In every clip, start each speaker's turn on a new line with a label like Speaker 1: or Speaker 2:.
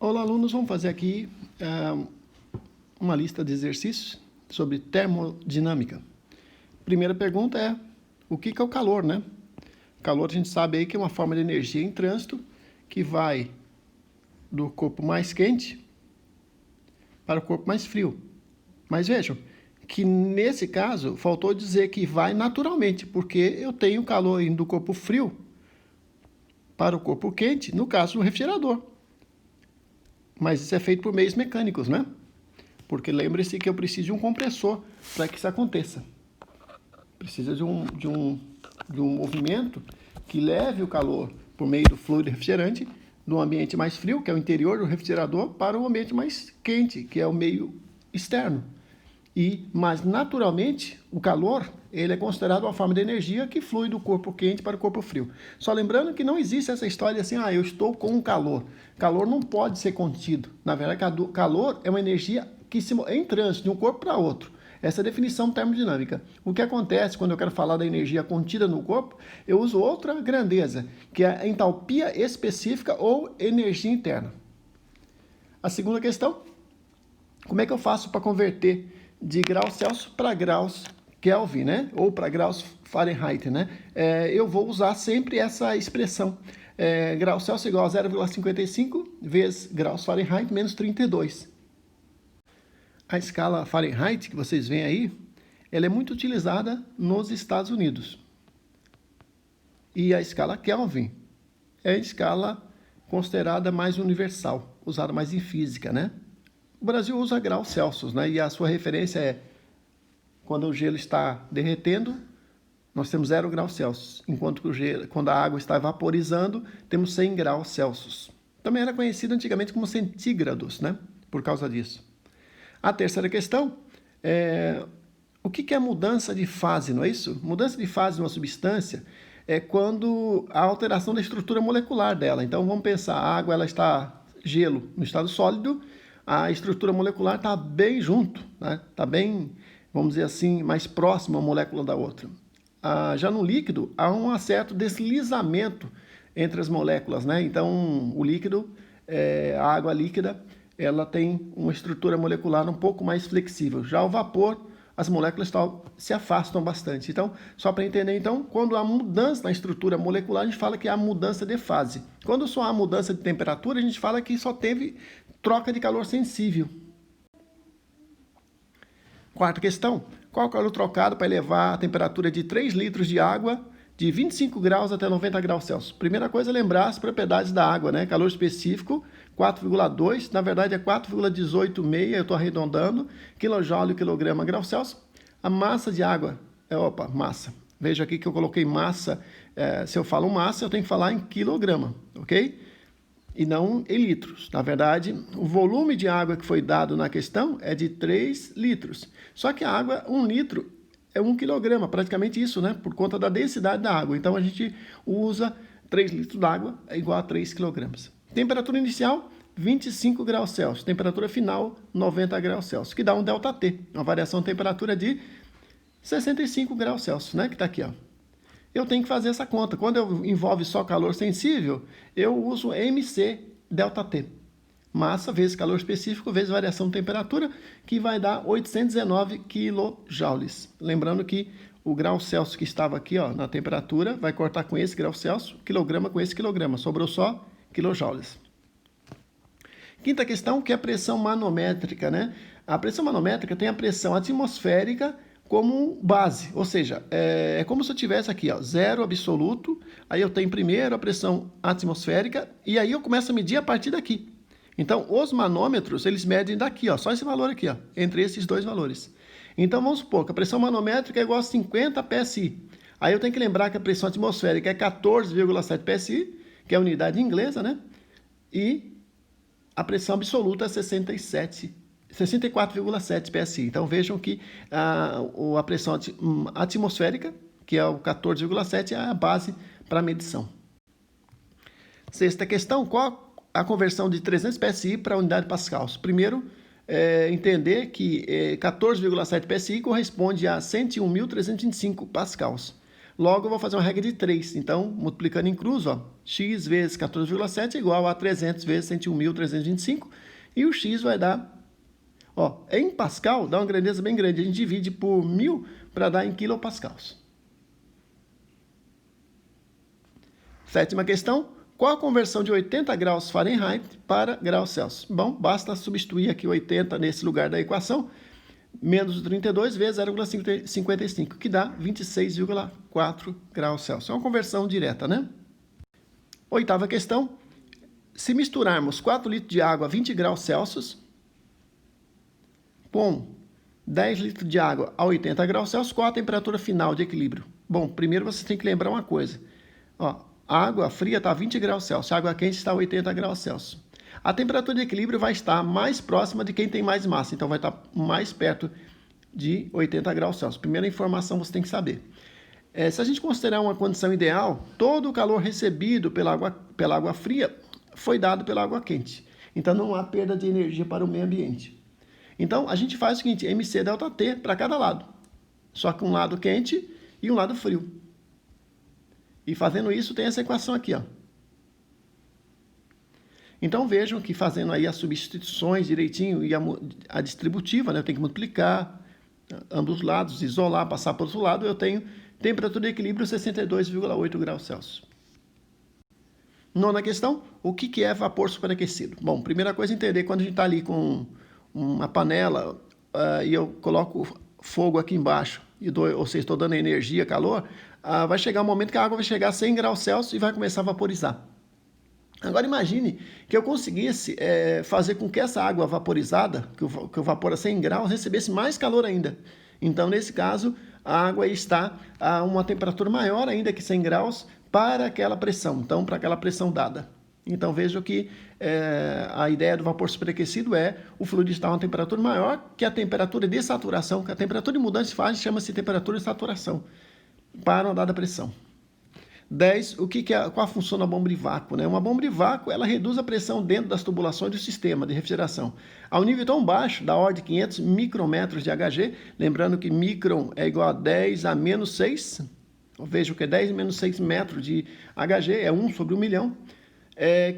Speaker 1: Olá, alunos, vamos fazer aqui uma lista de exercícios sobre termodinâmica. Primeira pergunta é, o que é o calor, né? Calor a gente sabe aí que é uma forma de energia em trânsito que vai do corpo mais quente para o corpo mais frio. Mas vejam que nesse caso faltou dizer que vai naturalmente, porque eu tenho calor indo do corpo frio para o corpo quente, no caso do refrigerador. Mas isso é feito por meios mecânicos, né? Porque lembre-se que eu preciso de um compressor para que isso aconteça. Precisa de um movimento que leve o calor por meio do fluido refrigerante do ambiente mais frio, que é o interior do refrigerador, para o ambiente mais quente, que é o meio externo. Mas naturalmente o calor ele é considerado uma forma de energia que flui do corpo quente para o corpo frio. Só lembrando que não existe essa história assim, eu estou com calor. Calor não pode ser contido. Na verdade, calor é uma energia que se em trânsito de um corpo para outro. Essa é a definição termodinâmica. O que acontece quando eu quero falar da energia contida no corpo, eu uso outra grandeza, que é a entalpia específica ou energia interna. A segunda questão, como é que eu faço para converter de graus Celsius para graus Kelvin, né? Ou para graus Fahrenheit, né? Eu vou usar sempre essa expressão. Graus Celsius igual a 0,55 vezes graus Fahrenheit menos 32. A escala Fahrenheit que vocês veem aí, ela é muito utilizada nos Estados Unidos. E a escala Kelvin é a escala considerada mais universal, usada mais em física, né? O Brasil usa graus Celsius, né? E a sua referência é quando o gelo está derretendo, nós temos 0 graus Celsius, enquanto que quando a água está vaporizando, temos 100 graus Celsius. Também era conhecido antigamente como centígrados, né? Por causa disso. A terceira questão é o que é mudança de fase, não é isso? Mudança de fase de uma substância é quando a alteração da estrutura molecular dela. Então vamos pensar, a água ela está gelo no estado sólido, a estrutura molecular está bem junto, né? Está bem, vamos dizer assim, mais próxima uma molécula da outra. Já no líquido, há um certo deslizamento entre as moléculas, né? Então, o líquido, a água líquida, ela tem uma estrutura molecular um pouco mais flexível. Já o vapor, as moléculas se afastam bastante. Então, só para entender, então, quando há mudança na estrutura molecular, a gente fala que há mudança de fase. Quando só há mudança de temperatura, a gente fala que só teve troca de calor sensível. Quarta questão, qual é o calor trocado para elevar a temperatura de 3 litros de água de 25 graus até 90 graus Celsius? Primeira coisa é lembrar as propriedades da água, né? Calor específico, 4,2, na verdade é 4,186, eu estou arredondando, kJ, quilograma, grau Celsius. A massa de água, massa. Veja aqui que eu coloquei massa, se eu falo massa, eu tenho que falar em quilograma, ok? E não em litros. Na verdade, o volume de água que foi dado na questão é de 3 litros. Só que a água, 1 litro, é 1 quilograma, praticamente isso, né? Por conta da densidade da água. Então, a gente usa 3 litros d'água é igual a 3 quilogramas. Temperatura inicial, 25 graus Celsius. Temperatura final, 90 graus Celsius, que dá um ΔT, uma variação de temperatura de 65 graus Celsius, né? Que está aqui, ó. Eu tenho que fazer essa conta. Quando envolve só calor sensível, eu uso MC ΔT. Massa vezes calor específico vezes variação de temperatura, que vai dar 819 kJ. Lembrando que o grau Celsius que estava aqui, ó, na temperatura, vai cortar com esse grau Celsius, quilograma com esse quilograma. Sobrou só kilojoules. Quinta questão, que é a pressão manométrica, né? A pressão manométrica tem a pressão atmosférica como base, ou seja, é como se eu tivesse aqui, ó, 0 absoluto, aí eu tenho primeiro a pressão atmosférica, e aí eu começo a medir a partir daqui. Então, os manômetros, eles medem daqui, ó, só esse valor aqui, ó, entre esses dois valores. Então, vamos supor que a pressão manométrica é igual a 50 PSI. Aí eu tenho que lembrar que a pressão atmosférica é 14,7 PSI, que é a unidade inglesa, né? E a pressão absoluta é 64,7 PSI. Então, vejam que a pressão atmosférica, que é o 14,7, é a base para a medição. Sexta questão, qual a conversão de 300 PSI para a unidade Pascal? Primeiro, entender que 14,7 PSI corresponde a 101.325 pascals. Logo, eu vou fazer uma regra de 3. Então, multiplicando em cruz, ó, x vezes 14,7 é igual a 300 vezes 101.325. E o x vai dar, ó, em Pascal, dá uma grandeza bem grande. A gente divide por 1000 para dar em quilopascals. Sétima questão. Qual a conversão de 80 graus Fahrenheit para graus Celsius? Bom, basta substituir aqui 80 nesse lugar da equação. Menos 32 vezes 0,55, que dá 26,4 graus Celsius. É uma conversão direta, né? Oitava questão. Se misturarmos 4 litros de água a 20 graus Celsius com 10 litros de água a 80 graus Celsius, qual a temperatura final de equilíbrio? Bom, primeiro você tem que lembrar uma coisa. Ó, a água fria está a 20 graus Celsius, a água quente está a 80 graus Celsius. A temperatura de equilíbrio vai estar mais próxima de quem tem mais massa, então vai estar mais perto de 80 graus Celsius. Primeira informação você tem que saber. Se a gente considerar uma condição ideal, todo o calor recebido pela água fria foi dado pela água quente. Então não há perda de energia para o meio ambiente. Então a gente faz o seguinte, MC delta T para cada lado. Só que um lado quente e um lado frio. E fazendo isso tem essa equação aqui, ó. Então vejam que fazendo aí as substituições direitinho e a distributiva, né, eu tenho que multiplicar ambos os lados, isolar, passar para o outro lado, eu tenho temperatura de equilíbrio 62,8 graus Celsius. Nona questão, o que é vapor superaquecido? Bom, primeira coisa é entender quando a gente está ali com uma panela e eu coloco fogo aqui embaixo, ou seja, estou dando energia, calor, vai chegar um momento que a água vai chegar a 100 graus Celsius e vai começar a vaporizar. Agora imagine que eu conseguisse fazer com que essa água vaporizada, que o vapor a 100 graus, recebesse mais calor ainda. Então, nesse caso, a água está a uma temperatura maior ainda que 100 graus para aquela pressão, então para aquela pressão dada. Então vejam que a ideia do vapor superaquecido é o fluido estar a uma temperatura maior que a temperatura de saturação, que a temperatura de mudança de fase chama-se temperatura de saturação para uma dada pressão. 10. Qual a função da bomba de vácuo? Né? Uma bomba de vácuo ela reduz a pressão dentro das tubulações do sistema de refrigeração a um nível tão baixo, da ordem de 500 micrômetros de Hg, lembrando que micron é igual a 10 a menos 6, vejam que é 10 menos 6 metros de Hg, é 1 sobre 1 milhão,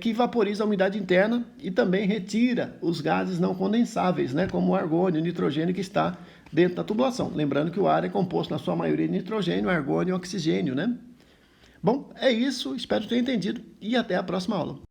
Speaker 1: que vaporiza a umidade interna e também retira os gases não condensáveis, né? Como o argônio, o nitrogênio que está dentro da tubulação. Lembrando que o ar é composto na sua maioria de nitrogênio, argônio e oxigênio, né? Bom, é isso. Espero que tenha entendido e até a próxima aula.